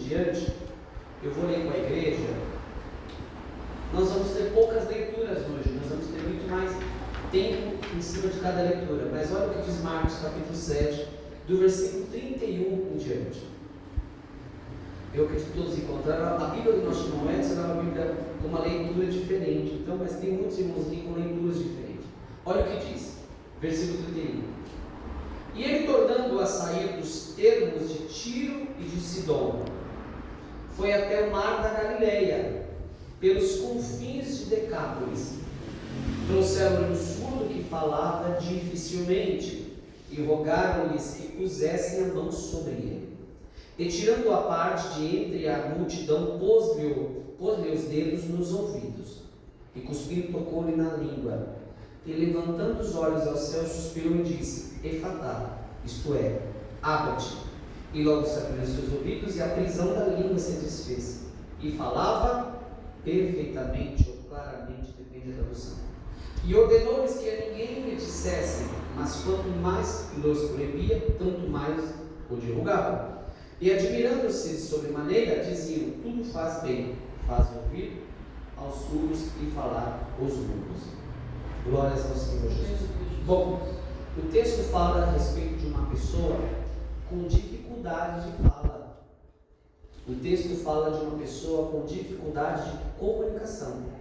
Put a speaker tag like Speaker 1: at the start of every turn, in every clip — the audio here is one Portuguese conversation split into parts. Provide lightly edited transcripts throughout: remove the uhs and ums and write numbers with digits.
Speaker 1: diante, eu vou ler com a igreja. Nós vamos ter poucas leituras hoje, nós vamos ter muito mais tempo em cima de cada leitura. Mas olha o que diz Marcos capítulo 7, do versículo 31 em diante. Eu acredito que todos encontraram. A Bíblia do nosso irmão Edson era uma Bíblia com uma leitura diferente. Então, mas tem muitos irmãos aqui com leituras diferentes. Olha o que diz, versículo 31. E ele, tornando a sair dos termos de Tiro e de Sidom, foi até o mar da Galileia, pelos confins de Decápolis. Trouxeram-lhe um surdo que falava dificilmente, e rogaram-lhes que pusessem a mão sobre ele. E tirando-o à parte de entre a multidão, pôs-lhe os dedos nos ouvidos, e cuspindo tocou-lhe na língua. E levantando os olhos ao céu, suspirou e disse: Efatá, isto é, abra-te. E logo se abriram seus ouvidos, e a prisão da língua se desfez. E falava perfeitamente ou claramente, depende da tradução. E ordenou-lhes que a ninguém lhe dissessem, mas quanto mais los proibia, tanto mais o divulgavam. E admirando-se sobremaneira, diziam: tudo faz bem, faz ouvir aos surdos e falar aos mudos. Glórias ao Senhor Jesus. Bom, o texto fala a respeito de uma pessoa com dificuldade de fala. O texto fala de uma pessoa com dificuldade de comunicação.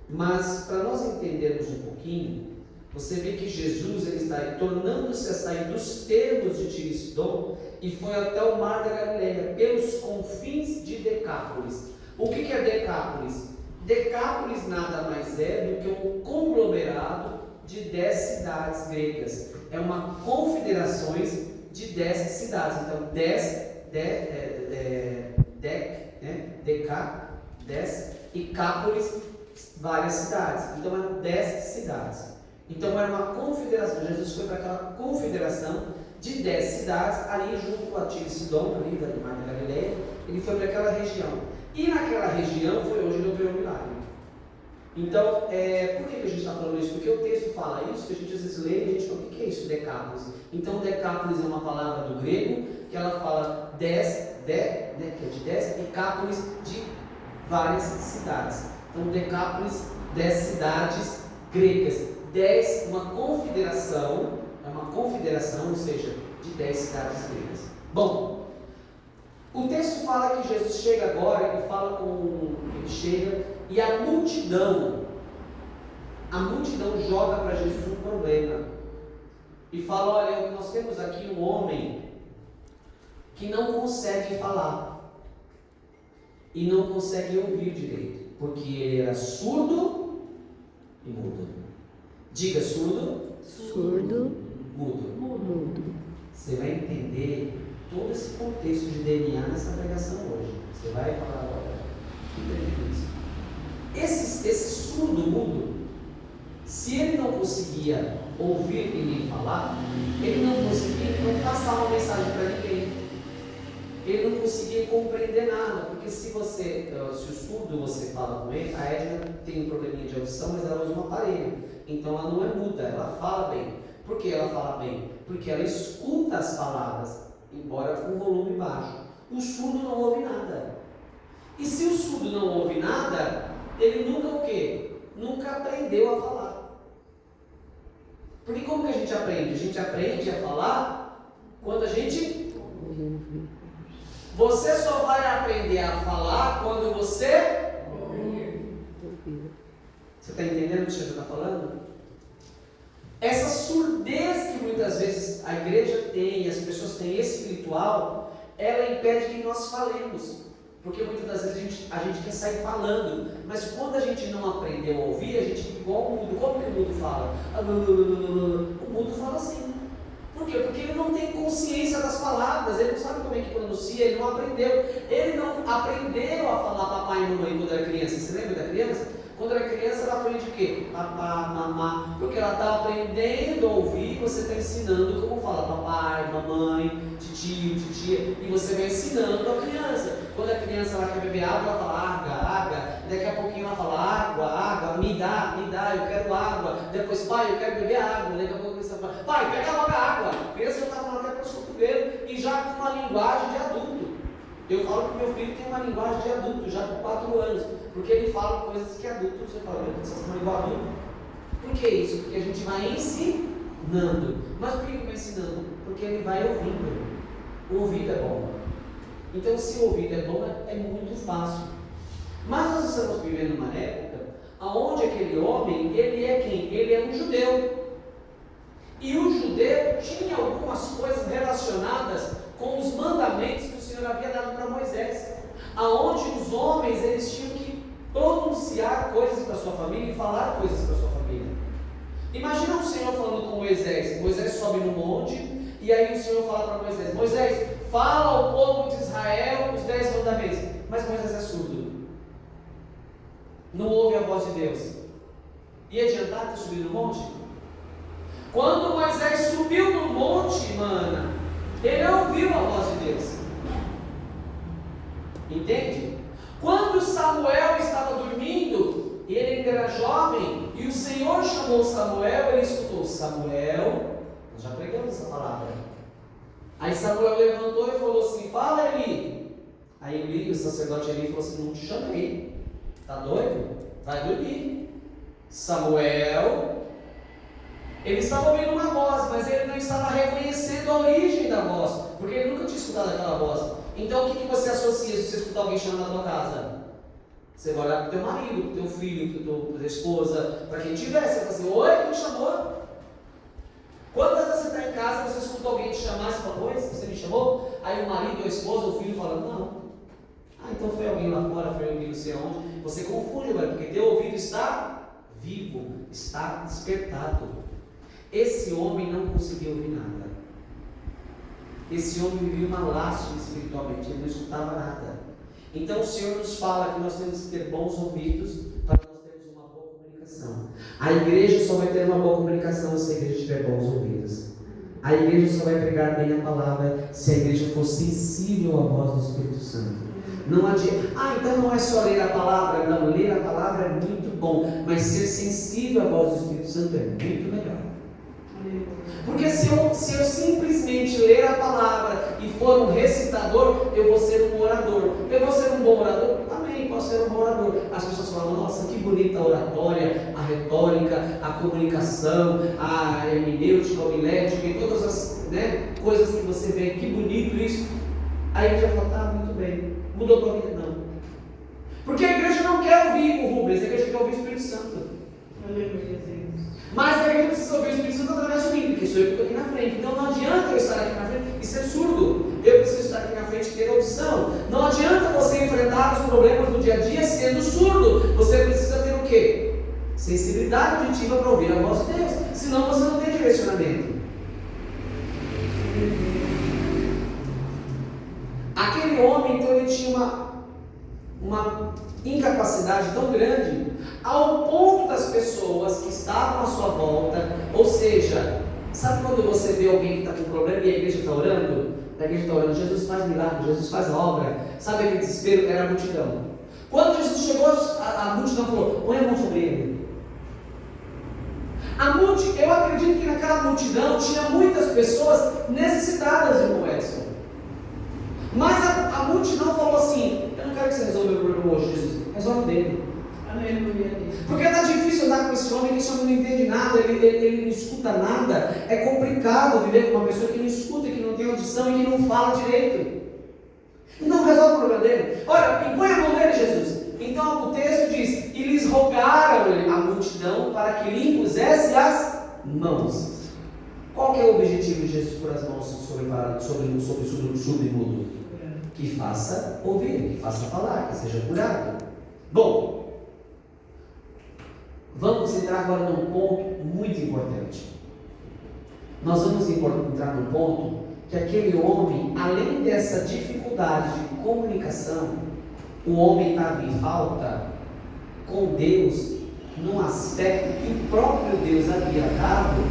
Speaker 1: Mas, para nós entendermos um pouquinho, você vê que Jesus ele está tornando-se a sair dos termos de Tiro e Sidom e foi até o mar da Galileia, pelos confins de Decápolis. O que é Decápolis? Decápolis nada mais é do que um conglomerado de 10 cidades gregas. É uma confederação de 10 cidades. Então, 10 e Cápolis, várias cidades. Então, eram 10 cidades. Então, era uma confederação. Jesus foi para aquela confederação de 10 cidades, ali junto com a Tiro e Sidom, ali do mar da Galileia. Ele foi para aquela região. E naquela região foi onde ele operou o milagre. Então, por que a gente está falando isso? Porque o texto fala isso, que a gente às vezes lê e a gente fala: o que é isso, Decápolis? Então, Decápolis é uma palavra do grego, que ela fala 10, que é de 10, e Cápolis de várias cidades. Então, Decápolis, 10 cidades gregas. 10, uma confederação, ou seja, de 10 cidades gregas. Bom, o texto fala que Jesus chega agora e fala ele chega e a multidão joga para Jesus um problema e fala: olha, nós temos aqui um homem que não consegue falar e não consegue ouvir direito, porque ele era surdo e mudo. Diga: surdo, mudo. Você vai entender todo esse contexto de DNA nessa pregação hoje. Você vai falar: olha, entende isso? Esse surdo mudo, se ele não conseguia ouvir ninguém falar, ele não conseguia então passar uma mensagem para ninguém. Ele não conseguia compreender nada, porque se o surdo você fala com ele, a Edna tem um probleminha de audição, mas ela usa um aparelho, então ela não é muda, ela fala bem. Por que ela fala bem? Porque ela escuta as palavras, embora com volume baixo. O surdo não ouve nada. E se o surdo não ouve nada, ele nunca o quê? Nunca aprendeu a falar. Porque como que a gente aprende? A gente aprende a falar quando a gente... Você só vai aprender a falar quando você... Você está entendendo o que você está falando? Essa surdez que muitas vezes a igreja tem, as pessoas têm espiritual, ela impede que nós falemos. Porque muitas das vezes a gente quer sair falando, mas quando a gente não aprendeu a ouvir, a gente fica igual o mudo. Como que o mudo fala? O mudo fala assim. Por quê? Porque ele não tem consciência das palavras, ele não sabe como é que pronuncia, ele não aprendeu. Ele não aprendeu a falar papai e mamãe quando era criança. Você lembra da criança? Quando era criança, ela aprende o quê? Papá, mamá. Porque ela está aprendendo a ouvir, você está ensinando como fala papai, mamãe, titio, titia. E você vai ensinando a criança. Quando a criança ela quer beber água, ela fala água. Daqui a pouquinho ela fala água, me dá, eu quero água. Depois, pai, eu quero beber água. Daqui a pouco a criança fala, pai, pega logo a água. A criança já está falando até para o cotovelo e já com uma linguagem de adulto. Eu falo que meu filho tem uma linguagem de adulto, já com 4 anos, porque ele fala coisas que adulto, você fala, meu Deus, vocês estão igual adulto. Por que isso? Porque a gente vai ensinando. Mas por que vai ensinando? Porque ele vai ouvindo. O ouvido é bom. Então, se o ouvido é bom, é muito fácil. Mas nós estamos vivendo uma época onde aquele homem, ele é quem? Ele é um judeu. E o judeu tinha algumas coisas relacionadas com os mandamentos que o Senhor havia dado para Moisés, aonde os homens eles tinham que pronunciar coisas para sua família e falar coisas para sua família. Imagina o Senhor falando com Moisés. Moisés sobe no monte e aí o Senhor fala para Moisés: Moisés, fala ao povo de Israel os 10 mandamentos. Mas Moisés é surdo, não ouve a voz de Deus. Ia adiantar ter subido no monte? Quando Moisés subiu no monte, mana, ele ouviu a voz de Deus. Entende? Quando Samuel estava dormindo, ele ainda era jovem, e o Senhor chamou Samuel, ele escutou: Samuel, nós já pregamos essa palavra. Aí Samuel levantou e falou assim: fala, Eli. Aí Eli, o sacerdote Eli, falou assim: não te chamei, tá doido? Vai dormir. Samuel, ele estava ouvindo uma voz, mas ele não estava reconhecendo a origem da voz, porque ele nunca tinha escutado aquela voz. Então o que você associa se você escutar alguém chamando na tua casa? Você vai olhar para o teu marido, para o teu filho, para a tua esposa, para quem tiver. Você vai assim: oi, quem me chamou? Quantas vezes você está em casa, você escuta alguém te chamar e você fala: oi, você me chamou? Aí o marido, a esposa, o filho fala: não. Ah, então foi alguém lá fora, foi alguém não sei aonde. Você confunde agora, porque teu ouvido está vivo, está despertado. Esse homem não conseguia ouvir nada. Esse homem vivia uma lástima espiritualmente, ele não escutava nada. Então o Senhor nos fala que nós temos que ter bons ouvidos para nós termos uma boa comunicação. A igreja só vai ter uma boa comunicação se a igreja tiver bons ouvidos. A igreja só vai pregar bem a palavra se a igreja for sensível à voz do Espírito Santo. Não adianta, então não é só ler a palavra. Não, ler a palavra é muito bom, mas ser sensível à voz do Espírito Santo é muito melhor. Porque se eu simplesmente ler a palavra e for um recitador, eu vou ser um orador. Eu vou ser um bom orador? Amém, posso ser um bom orador. As pessoas falam: nossa, que bonita a oratória, a retórica, a comunicação, a hermenêutica, a homilética e todas as coisas que você vê, que bonito isso. Aí a igreja fala: tá, muito bem, mudou a tua vida? Não. Porque a igreja não quer ouvir o Rubens, a igreja quer ouvir o Espírito Santo. Aleluia, Deus. Mas a igreja precisa ouvir o Espírito Santo através de mim, porque sou eu que estou aqui na frente. Então não adianta eu estar aqui na frente e ser surdo. Eu preciso estar aqui na frente e ter audição. Não adianta você enfrentar os problemas do dia a dia sendo surdo. Você precisa ter o quê? Sensibilidade auditiva para ouvir a voz de Deus. Senão você não tem direcionamento. Aquele homem, então, ele tinha uma incapacidade tão grande, ao ponto das pessoas que estavam à sua volta, ou seja, sabe quando você vê alguém que está com problema e a igreja está orando? A igreja está orando: Jesus faz milagre, Jesus faz obra. Sabe aquele desespero? Era a multidão. Quando Jesus chegou, a multidão falou: põe a mão sobre ele. Eu acredito que naquela multidão tinha muitas pessoas necessitadas, irmão Edson. Mas a multidão falou assim: eu não quero que você resolva o meu problema hoje, Jesus, resolve dele. Aleluia. Porque está difícil andar com esse homem, que esse homem não entende nada, ele não escuta nada. É complicado viver com uma pessoa que não escuta, que não tem audição e que não fala direito. Então resolve o problema dele. Olha, impõe a mão nele, Jesus. Então o texto diz: e lhes rogaram a multidão para que lhe impusesse as mãos. Qual que é o objetivo de Jesus pôr as mãos sobre o surdo e mudo? Que faça ouvir, que faça falar, que seja curado. Bom, vamos entrar agora num ponto muito importante. Nós vamos entrar num ponto que aquele homem, além dessa dificuldade de comunicação, o homem estava em falta com Deus num aspecto que o próprio Deus havia dado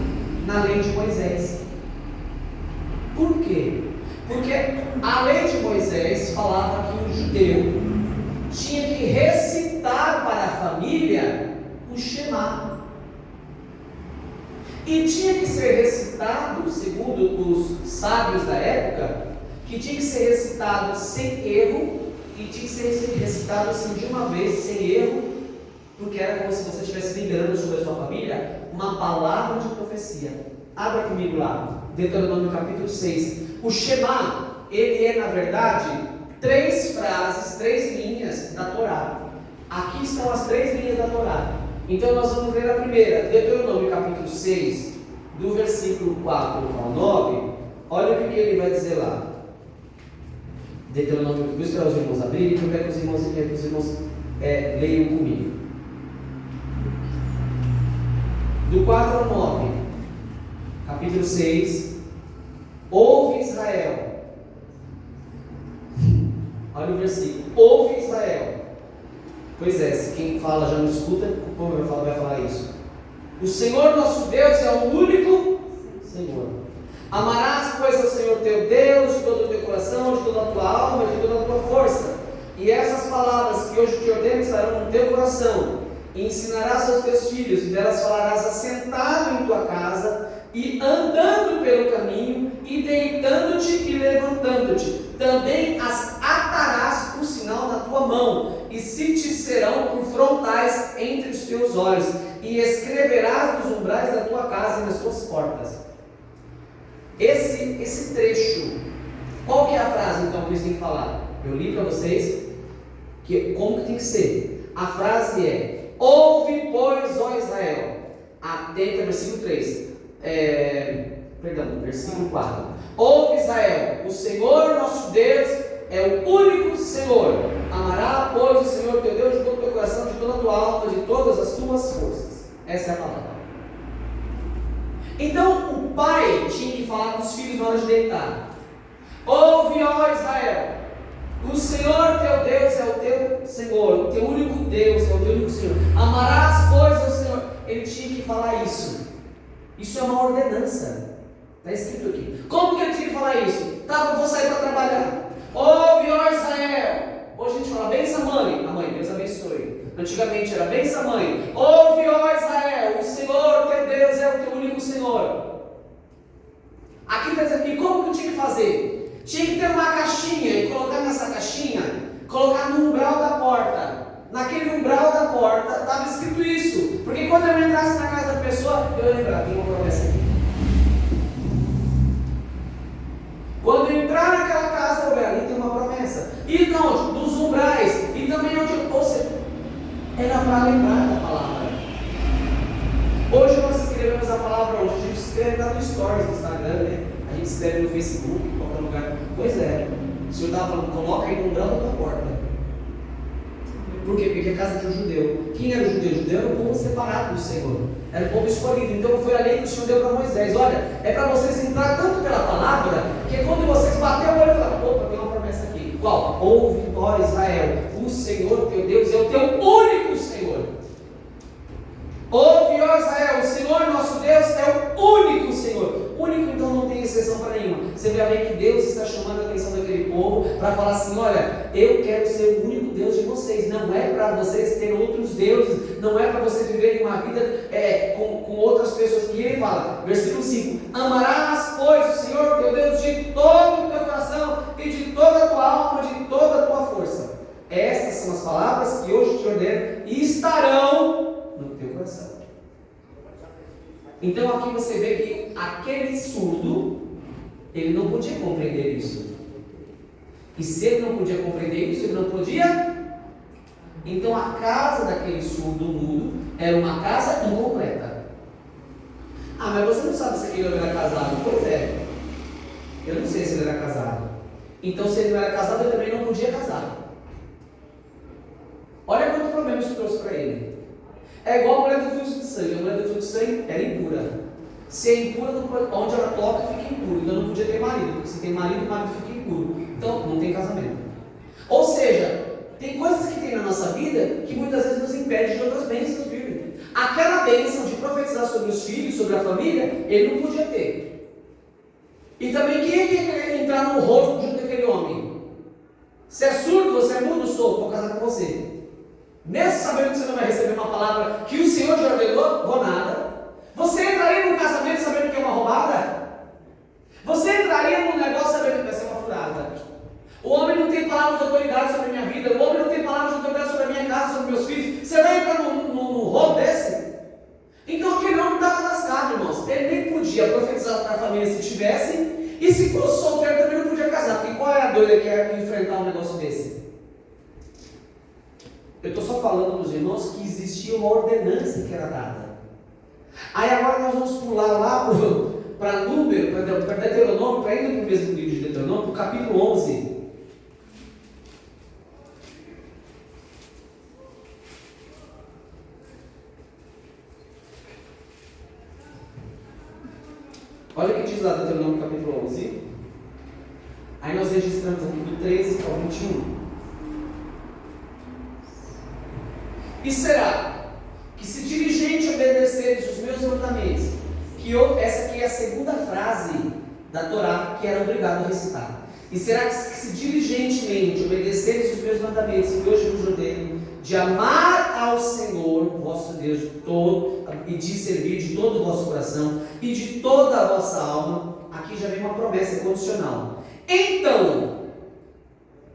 Speaker 1: na lei de Moisés. Por quê? Porque a lei de Moisés falava que o judeu tinha que recitar para a família o Shema. E tinha que ser recitado, segundo os sábios da época, que tinha que ser recitado sem erro, e tinha que ser recitado assim de uma vez, sem erro, porque era como se você estivesse liberando sobre a sua família uma palavra de profecia. Abra comigo lá, Deuteronômio capítulo 6. O Shema, ele é na verdade 3 frases, 3 linhas da Torá. Aqui estão as 3 linhas da Torá. Então nós vamos ler a primeira, Deuteronômio capítulo 6, do versículo 4 ao 9. Olha o que ele vai dizer lá. Deuteronômio, vou esperar os irmãos abrirem, e eu quero que os irmãos leiam comigo. Do 4 ao 9, capítulo 6. Ouve Israel. Olha o versículo. Ouve Israel. Pois é, se quem fala já não escuta, o povo vai falar isso. O Senhor nosso Deus é o único Senhor. Amarás, pois, ao Senhor teu Deus de todo o teu coração, de toda a tua alma, de toda a tua força. E essas palavras que hoje te ordeno estarão no teu coração. E ensinarás aos teus filhos, e delas falarás assentado em tua casa, e andando pelo caminho, e deitando-te e levantando-te. Também as atarás por sinal na tua mão, e se te serão por frontais entre os teus olhos, e escreverás nos umbrais da tua casa e nas tuas portas. Esse trecho, qual que é a frase então que eles têm que falar? Eu li para vocês como que tem que ser. A frase é: ouve, pois, ó Israel, atenta, versículo 3. Versículo 4. Ouve, Israel, o Senhor nosso Deus é o único Senhor. Amará, pois, o Senhor teu Deus de todo o teu coração, de toda a tua alma, de todas as tuas forças. Essa é a palavra. Então o pai tinha que falar com os filhos na hora de deitar. Ouve, ó Israel, o Senhor teu Deus é o teu Senhor, o teu único Deus é o teu único Senhor. Amarás, pois, ao Senhor. Ele tinha que falar isso. Isso é uma ordenança. Está escrito aqui. Como que ele tinha que falar isso? Tá, eu vou sair para trabalhar. Ouve, ó Israel. Hoje a gente fala, benção mãe. A mãe, Deus abençoe. Antigamente era, benção mãe. Ouve, ó Israel, o Senhor teu Deus é o teu único Senhor. Aqui está dizendo aqui, como que eu tinha que fazer? Tinha que ter uma caixinha e colocar nessa caixinha, colocar no umbral da porta. Naquele umbral da porta estava escrito isso. Porque quando eu entrasse na casa da pessoa, eu ia lembrar, tem uma promessa aqui. Quando eu entrar naquela casa, eu ali tem uma promessa. E não, nos umbrais, e também onde, ou seja, era para lembrar da palavra. Hoje nós escrevemos a palavra onde? A gente escreve lá no Stories, no Instagram, né? A gente escreve no Facebook, em qualquer lugar. Pois é, o Senhor estava falando, coloca aí no umbral da tua porta. Por quê? Porque a casa de um judeu. Quem era o judeu? O judeu era o povo separado do Senhor. Era o povo escolhido. Então foi a lei que o Senhor deu para Moisés. Olha, é para vocês entrar tanto pela palavra, que quando vocês baterem o olho e falar, opa, tem uma promessa aqui. Qual? Ouve, ó Israel, o Senhor teu Deus é o teu único Senhor. Ouve, ó Israel, o Senhor nosso Deus é o único Senhor. Único, então, não tem exceção para nenhuma. Você vai ver que Deus está chamando a atenção daquele povo para falar assim: olha, eu quero ser o único Deus de vocês. Não é para vocês terem outros deuses, não é para vocês viverem uma vida com outras pessoas. E ele fala, versículo 5: amarás, pois, o Senhor teu Deus de todo o teu coração e de toda a tua alma, de toda a tua força. Estas são as palavras que hoje te ordeno e estarão no teu coração. Então aqui você vê que aquele surdo, ele não podia compreender isso. E se ele não podia compreender isso, ele não podia. Então a casa daquele surdo mudo era uma casa incompleta. Ah, mas você não sabe se aquele homem era casado? Pois é. Eu não sei se ele era casado. Então se ele não era casado, ele também não podia casar. Olha quanto problema isso trouxe para ele. É igual a mulher do fluxo de sangue. A mulher do fluxo de sangue era impura. Se é impura, onde ela toca, fica impuro. Então não podia ter marido. Porque se tem marido, o marido fica impuro. Então não tem casamento. Ou seja, tem coisas que tem na nossa vida que muitas vezes nos impede de outras bênçãos bíblicas. Aquela bênção de profetizar sobre os filhos, sobre a família, ele não podia ter. E também quem é que quer entrar no rolo junto com aquele homem? Se é surdo, você é mudo, sou, vou casar com você. Mesmo sabendo que você não vai receber uma palavra que o Senhor já ordenou, vou nada. Você entraria num casamento sabendo que é uma roubada? Você entraria num negócio sabendo que vai ser uma furada. O homem não tem palavra de autoridade sobre a minha vida. O homem não tem palavra de autoridade sobre a minha casa, sobre meus filhos. Você vai entrar num rolo desse? Então aquele homem estava lascado, irmãos. Ele nem podia profetizar para a família se tivesse. E se fosse solteiro também não podia casar. Porque qual é a doida que é enfrentar um negócio desse? Eu estou só falando para os irmãos que existia uma ordenança que era dada. Aí agora nós vamos pular lá para Número, para Deuteronômio, para ir no mesmo livro de Deuteronômio, para o capítulo 11. Olha o que diz lá Deuteronômio capítulo 11. Aí nós registramos aqui do 13 ao 21. E será que se diligente obedeceres os meus mandamentos, essa aqui é a segunda frase da Torá que era obrigado a recitar. E será que se diligentemente obedeceres os meus mandamentos, que hoje vos ordeno, de amar ao Senhor, vosso Deus, e de servir de todo o vosso coração e de toda a vossa alma, aqui já vem uma promessa condicional. Então,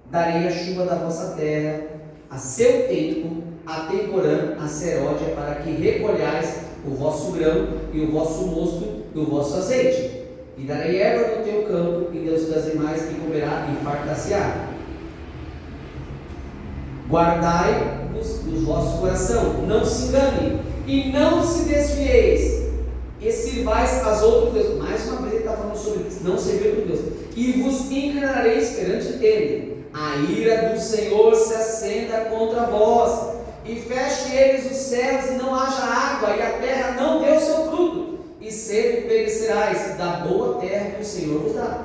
Speaker 1: darei a chuva da vossa terra a seu tempo, a temporã, a seródia, para que recolhais o vosso grão e o vosso mosto e o vosso azeite. E darei erva no teu campo, e das demais que comerá e fartar-se-á. Guardai-vos do vosso coração, não se engane, e não se desvieis, e sirvais as outros deuses. Mais uma vez ele está falando sobre isso, não servir outro Deus. E vos inclinareis perante ele. A ira do Senhor se acenda contra vós, e feche eles os céus, e não haja água, e a terra não dê o seu fruto, e cedo perecerás da boa terra que o Senhor vos dá.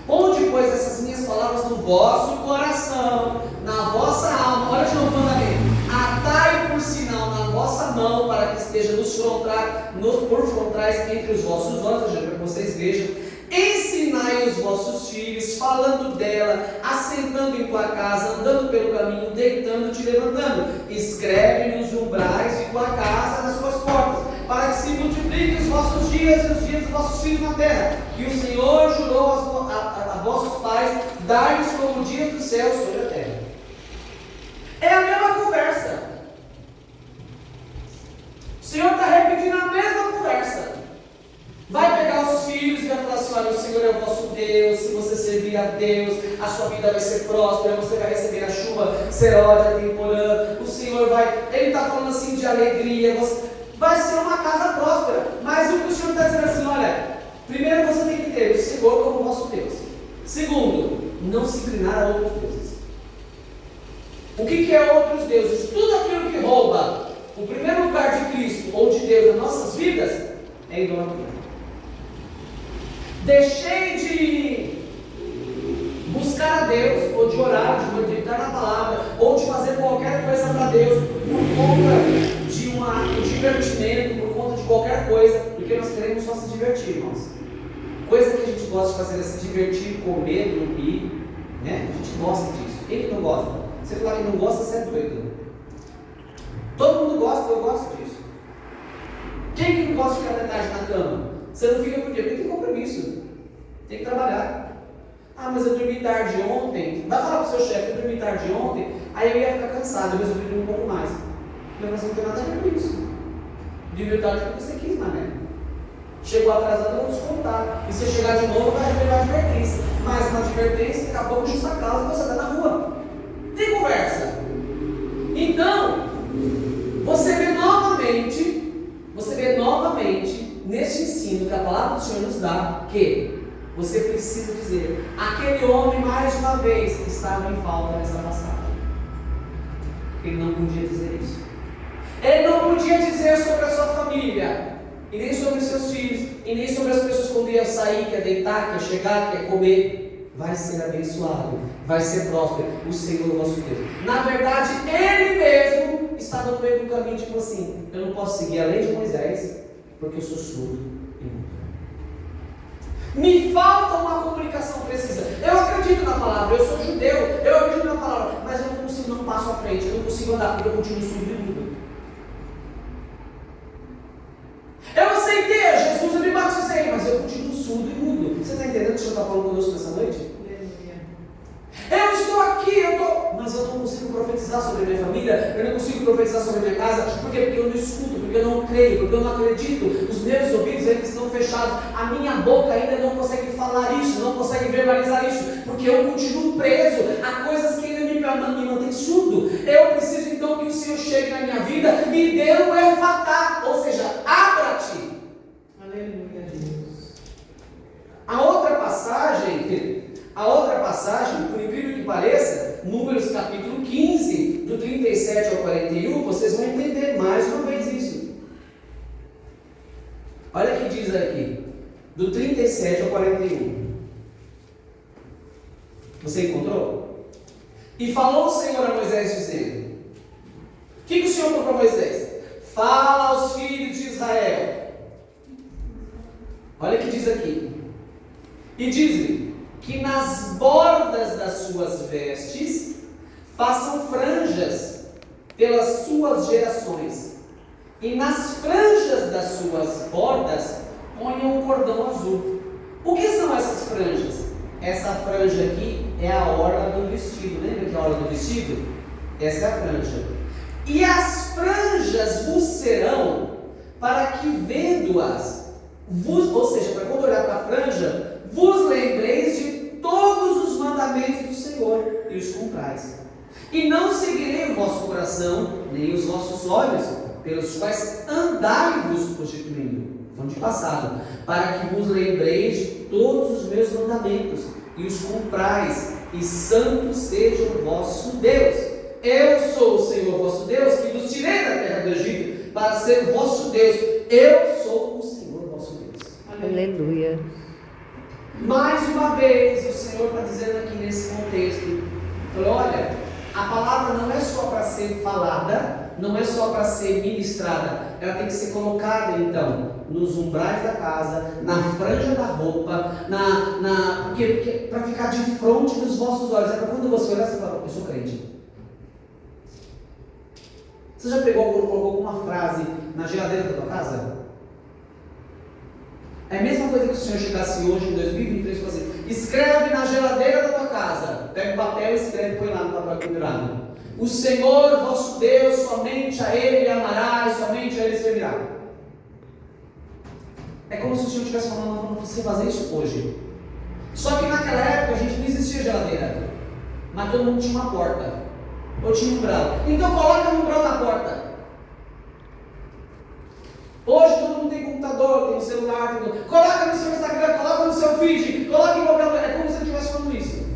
Speaker 1: Ponde, pois, essas minhas palavras no vosso coração, na vossa alma. Olha de novo o mandamento. Atai por sinal na vossa mão, para que esteja por frontrais entre os vossos olhos, ou seja, para que vocês vejam. Ensinai os vossos filhos, falando dela, assentando em tua casa, andando pelo caminho, deitando-te e levantando. Escreve nos umbrais de tua casa, nas suas portas, para que se multipliquem os vossos dias e os dias dos vossos filhos na terra, que o Senhor jurou a vossos pais, dar-lhes como o dia do céu sobre a terra. É a mesma conversa. O Senhor está repetindo a mesma conversa. Vai pegar os filhos e vai falar assim: olha, o Senhor é o vosso Deus, se você servir a Deus, a sua vida vai ser próspera, você vai receber a chuva, seródia, temporã, o Senhor vai, ele está falando assim de alegria, vai ser uma casa próspera. Mas o que o Senhor está dizendo assim: olha, primeiro você tem que ter o Senhor como vosso Deus. Segundo, não se inclinar a outros deuses. O que é outros deuses? Tudo aquilo que rouba o primeiro lugar de Cristo ou de Deus nas nossas vidas é idolatria. Deixei de buscar a Deus, ou de orar, de meditar na palavra, ou de fazer qualquer coisa para Deus por conta de um divertimento, por conta de qualquer coisa, porque nós queremos só se divertir, irmãos. Coisa que a gente gosta de fazer é se divertir, comer, dormir, né? A gente gosta disso. Quem que não gosta? Você falar que não gosta, você é doido. Todo mundo gosta, eu gosto disso. Quem que não gosta de ficar até tarde na cama? Você não fica por quê? Porque tem compromisso. Tem que trabalhar. Ah, mas eu dormi tarde ontem. Vai falar para o seu chefe: eu dormi tarde ontem, aí eu ia ficar cansado, eu resolvi dormir um pouco mais. Mas não tem nada a ver com isso. Dormiu tarde porque você quis, mané. Chegou atrasado, vão descontar. E se chegar de novo, vai receber uma advertência. Mais uma advertência, daqui a pouco justa causa, você está na rua. Tem conversa. Então, você vê novamente neste ensino que a palavra do Senhor nos dá, que você precisa dizer: aquele homem mais uma vez estava em falta nessa passagem. Ele não podia dizer isso. Ele não podia dizer sobre a sua família, e nem sobre os seus filhos, e nem sobre as pessoas quando ia sair, quer deitar, quer chegar, quer comer. Vai ser abençoado, vai ser próspero, o Senhor é o nosso Deus. Na verdade, ele mesmo estava no meio do caminho, tipo assim: eu não posso seguir a lei de Moisés, porque eu sou surdo e mudo. Me falta uma comunicação precisa. Eu acredito na palavra, eu sou judeu, eu acredito na palavra, mas eu não consigo dar um passo à frente, eu não consigo andar porque eu continuo surdo e mudo. Eu aceitei a Jesus, eu me batizei, mas eu continuo surdo e mudo. Você está entendendo o que o Senhor está falando conosco nessa noite? vida, eu não consigo profetizar sobre a minha casa. Por quê? Porque eu não escuto, porque eu não creio, porque eu não acredito. Os meus ouvidos ainda estão fechados, a minha boca ainda não consegue falar isso, não consegue verbalizar isso, porque eu continuo preso a coisas que ainda me mantêm surdo. Eu preciso então que o Senhor chegue na minha vida e dê um efatá, ou seja, abra-te.
Speaker 2: Aleluia, Deus.
Speaker 1: A outra passagem, por incrível que pareça, Números capítulo 15, do 37 ao 41, vocês vão entender mais uma vez isso. Olha o que diz aqui, do 37 ao 41. Você encontrou? E falou o Senhor a Moisés dizendo: o que o Senhor falou para Moisés? Fala aos filhos de Israel. Olha o que diz aqui. E diz-lhe que nas bordas das suas vestes façam franjas pelas suas gerações, e nas franjas das suas bordas ponham um cordão azul. O que são essas franjas? Essa franja aqui é a orla do vestido. Lembra que é a orla do vestido? Essa é a franja. E as franjas vos serão para que vendo-as, ou seja, para quando olhar para a franja, vos lembreis de todos os mandamentos do Senhor e os cumprais. E não seguirei o vosso coração, nem os vossos olhos, pelos quais andai-vos prostituindo. Falando de passado. Para que vos lembreis de todos os meus mandamentos e os cumprais, e santo seja o vosso Deus. Eu sou o Senhor vosso Deus, que vos tirei da terra do Egito, para ser vosso Deus. Eu sou o Senhor vosso Deus.
Speaker 3: Aleluia.
Speaker 1: Mais uma vez, o Senhor está dizendo aqui nesse contexto, falou: olha, a palavra não é só para ser falada, não é só para ser ministrada, ela tem que ser colocada então nos umbrais da casa, na franja da roupa, porque para ficar de frente dos vossos olhos. É para quando você olhar, você fala: eu sou crente. Você já colocou alguma frase na geladeira da tua casa? É a mesma coisa que o Senhor chegasse hoje em 2023 e falasse assim: escreve na geladeira da tua casa, pega o papel e escreve e põe lá no papel pendurado: o Senhor vosso Deus, somente a Ele amarás, somente a Ele servirá. É como se o Senhor estivesse falando para você fazer isso hoje. Só que naquela época a gente não existia geladeira, mas todo mundo tinha uma porta, ou tinha um umbral. Então coloca um umbral na porta. Hoje todo mundo tem computador, tem um celular, coloca no seu Instagram, coloca no seu feed, coloca em qualquer lugar. É como se eu estivesse falando isso.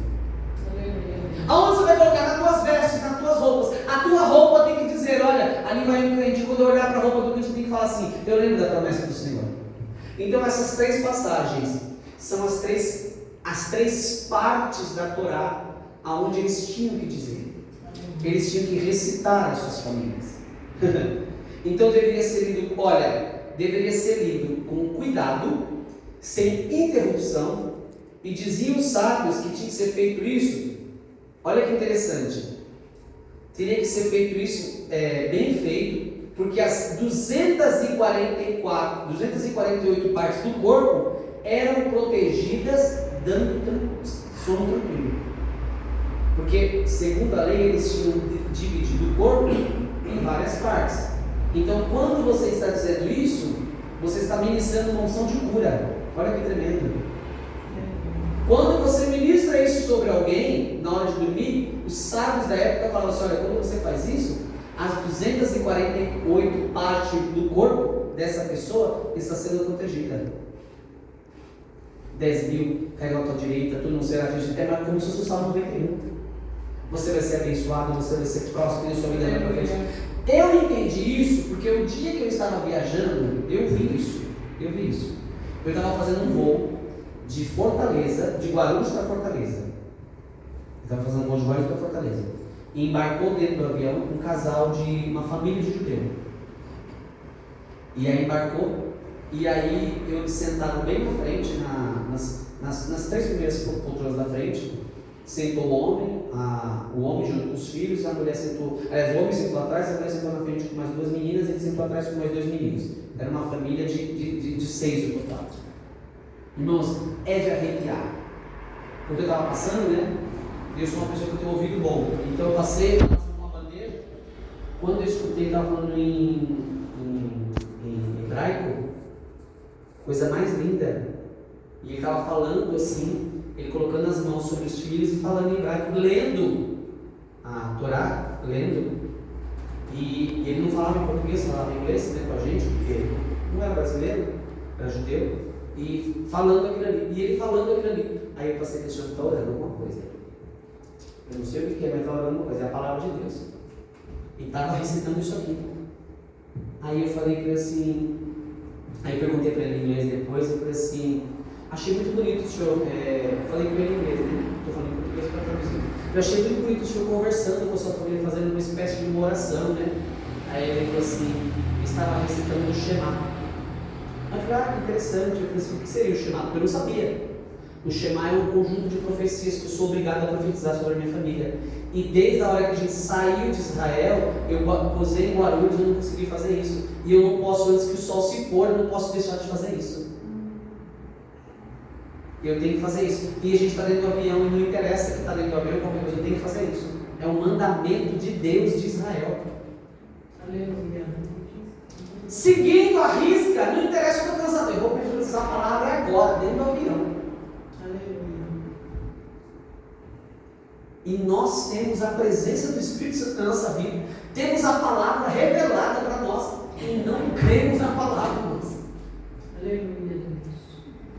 Speaker 1: Aonde você vai colocar? Nas tuas vestes, nas tuas roupas. A tua roupa tem que dizer: olha, ali vai um crente. Quando eu olhar para a roupa do crente, tem que falar assim: eu lembro da promessa do Senhor. Então essas três passagens são as três partes da Torá aonde eles tinham que dizer. Eles tinham que recitar as suas famílias. Então deveria ser lido com cuidado, sem interrupção, e diziam os sábios que tinha que ser feito isso. Olha que interessante, teria que ser feito isso bem feito, porque as 248 partes do corpo eram protegidas dando sono tranquilo. Porque, segundo a lei, eles tinham dividido o corpo em várias partes. Então, quando você está dizendo isso, você está ministrando uma unção de cura. Olha que tremendo. Quando você ministra isso sobre alguém, na hora de dormir, os sábios da época falam assim: olha, quando você faz isso, as 248 partes do corpo dessa pessoa está sendo protegida. 10.000 cairão à tua direita, tu não serás atingido, mas como se fosse o Salmo 91. Você vai ser abençoado, você vai ser próspero, e sua vida vai para frente. Eu entendi isso porque o dia que eu estava viajando, eu vi isso. Eu estava fazendo um voo de Fortaleza, de Guarulhos para Fortaleza. Eu estava fazendo um voo de Guarulhos para Fortaleza. E embarcou dentro do avião um casal de uma família de judeu. E aí embarcou, e aí eu sentado bem na frente, nas três primeiras poltronas da frente, sentou o homem junto com os filhos, a mulher sentou, o homem sentou atrás, a mulher sentou na frente com mais duas meninas, e ele sentou atrás com mais dois meninos. Era uma família de 6 no total. Irmãos, é de arrepiar. Quando eu estava passando, né? Eu sou uma pessoa que tem um ouvido bom, então eu passei uma bandeja, estava falando em hebraico, coisa mais linda. E ele estava falando assim, ele colocando as mãos sobre os filhos e falando em hebraico, lendo a Torá, lendo. E ele não falava em português, falava em inglês, né, com a gente, porque não era brasileiro, era judeu. E falando aquilo ali, e ele falando aquilo ali. Aí eu passei questionando, está orando alguma coisa. Eu não sei o que é, mas está orando alguma coisa, é a palavra de Deus. E estava recitando isso aqui. Aí eu falei para ele assim, aí eu perguntei para ele em inglês depois, eu falei assim, achei muito bonito o senhor, falei com ele em inglês, né? Estou falando em português para traduzir. Eu achei muito bonito o senhor conversando com a sua família, fazendo uma espécie de uma oração, né? Aí ele falou assim, eu estava recitando o Shema. Aí eu falei, que interessante. Eu falei assim, o que seria o Shema? Porque eu não sabia. O Shema é um conjunto de profecias que eu sou obrigado a profetizar sobre a minha família. E desde a hora que a gente saiu de Israel, eu posei em Guarulhos, eu não consegui fazer isso. E eu não posso, antes que o sol se pôr, eu não posso deixar de fazer isso. Eu tenho que fazer isso. E a gente está dentro do avião, e não interessa que está dentro do avião, qualquer coisa, eu tenho que fazer isso. É um mandamento de Deus de Israel.
Speaker 2: Aleluia.
Speaker 1: Seguindo a risca, não interessa o que eu estou cansado, eu vou precisar a palavra agora, dentro do avião.
Speaker 2: Aleluia.
Speaker 1: E nós temos a presença do Espírito Santo na nossa vida, temos a palavra revelada para nós, e não cremos na palavra, irmãos.
Speaker 2: Aleluia.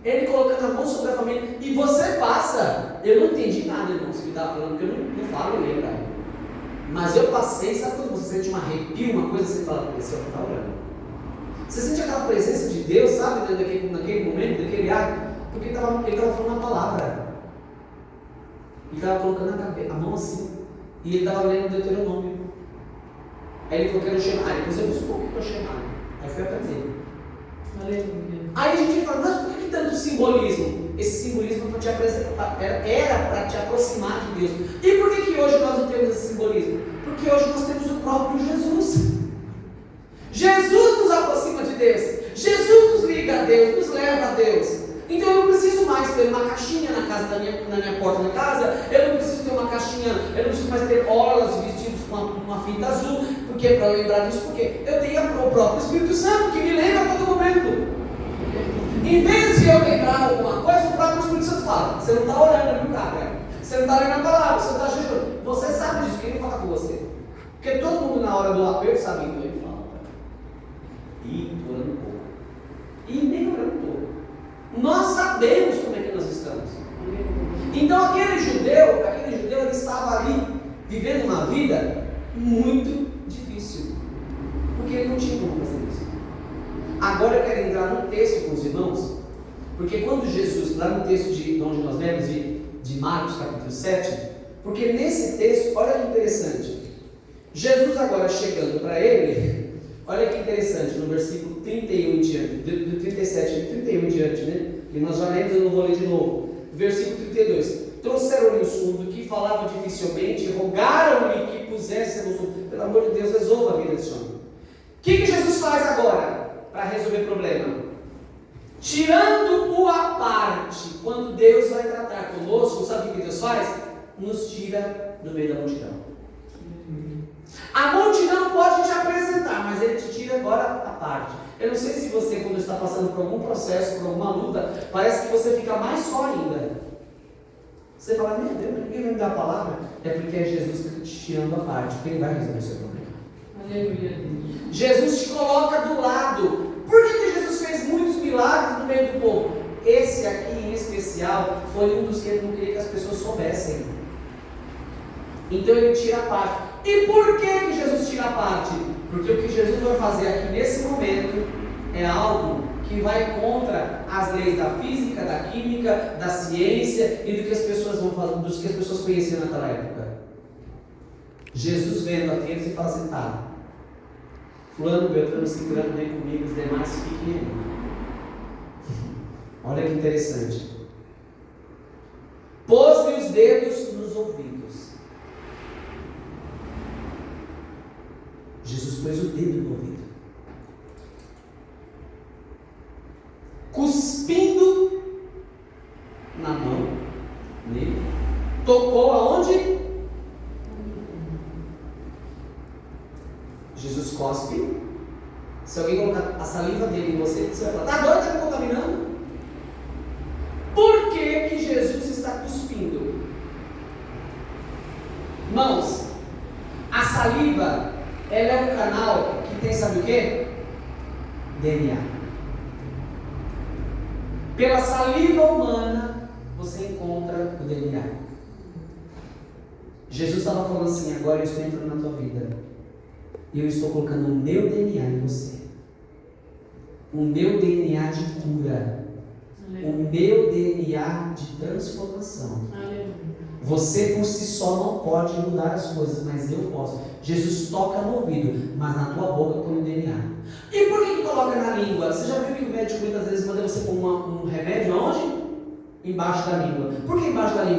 Speaker 1: Ele colocando a mão sobre a família, e você passa. Eu não entendi nada, irmãos, que ele estava falando, porque eu não falo hebraico. Mas eu passei, sabe quando você sente um arrepio, uma coisa, você fala, esse é o que está orando. Você sente aquela presença de Deus, sabe, naquele momento, naquele ato, porque ele estava falando a palavra. Ele estava colocando a mão assim, e ele estava lendo o Deuteronômio. Aí ele falou que era o Shema, depois eu disse, o que é o Shema? Aí foi aprender.
Speaker 2: Aleluia.
Speaker 1: Aí a gente fala, mas por que tanto simbolismo? Esse simbolismo era para te aproximar de Deus. E por que hoje nós não temos esse simbolismo? Porque hoje nós temos o próprio Jesus. Jesus nos aproxima de Deus. Jesus nos liga a Deus, nos leva a Deus. Então eu não preciso mais ter uma caixinha na minha porta da casa. Eu não preciso ter uma caixinha, eu não preciso mais ter orlas e vestidos com uma fita azul. Porque para eu lembrar disso, porque eu tenho o próprio Espírito Santo que me lembra a todo momento. Em vez de eu lembrar alguma coisa, o próprio Espírito Santo fala, você não está orando, viu, cara? Você não está lendo a palavra, você não está jejuando. Você sabe disso, quem fala com você? Porque todo mundo na hora do aperto sabe, então ele fala. E estou orando pouco. E nem orando pouco. Nós sabemos como é que nós estamos. Então aquele judeu, ele estava ali vivendo uma vida muito difícil. Porque ele não tinha como fazer isso. Agora eu quero entrar num texto com os irmãos, porque quando Jesus, lá no texto de onde nós lemos, de Marcos capítulo 7, porque nesse texto, olha que interessante, Jesus agora chegando para ele, olha que interessante, no versículo 31 em diante, do 37 e 31 em diante, né? E nós já lemos, eu não vou ler de novo. Versículo 32, trouxeram-lhe o surdo que falava dificilmente, rogaram-lhe que pusesse no surdo. Pelo amor de Deus, resolva a vida desse homem. O que Jesus faz agora para resolver o problema? Tirando-o à parte, quando Deus vai tratar conosco, sabe o que Deus faz? Nos tira do meio da multidão. A multidão pode te apresentar, mas Ele te tira agora à parte. Eu não sei se você, quando está passando por algum processo, por alguma luta, parece que você fica mais só ainda. Você fala, meu Deus, ninguém vai me dar a palavra. É porque é Jesus que está te tirando à parte, porque Ele vai resolver o seu problema.
Speaker 2: Aleluia.
Speaker 1: Jesus te coloca do lado. Por que Jesus fez muitos milagres no meio do povo? Esse aqui em especial foi um dos que Ele não queria que as pessoas soubessem. Então Ele tira a parte. E por que Jesus tira a parte? Porque o que Jesus vai fazer aqui nesse momento é algo que vai contra as leis da física, da química, da ciência e do que as pessoas vão fazer, dos que as pessoas conheciam naquela época. Jesus vendo aqueles e fala assim, tá, fulano, Beltrano, Ciclano, vem comigo, os demais fiquem aí. Olha que interessante. Pôs-lhe os dedos nos ouvidos. Jesus pôs o dedo no ouvido. Cuspindo na mão nele, tocou aonde? Jesus cospe. Se alguém colocar a saliva dele em você, você vai falar, tá doido, tá me contaminando? Por que que Jesus está cuspindo? Irmãos, a saliva, ela é um canal que tem, sabe o quê? DNA. Pela saliva humana, você encontra o DNA. Jesus estava falando assim, agora eu estou entrando na tua vida. E eu estou colocando o meu DNA em você. O meu DNA de cura. O meu DNA de transformação. Você por si só não pode mudar as coisas, mas eu posso. Jesus toca no ouvido, mas na tua boca põe o DNA. E por que coloca na língua? Você já viu que o médico muitas vezes manda você pôr um remédio aonde? Embaixo da língua. Por que embaixo da língua?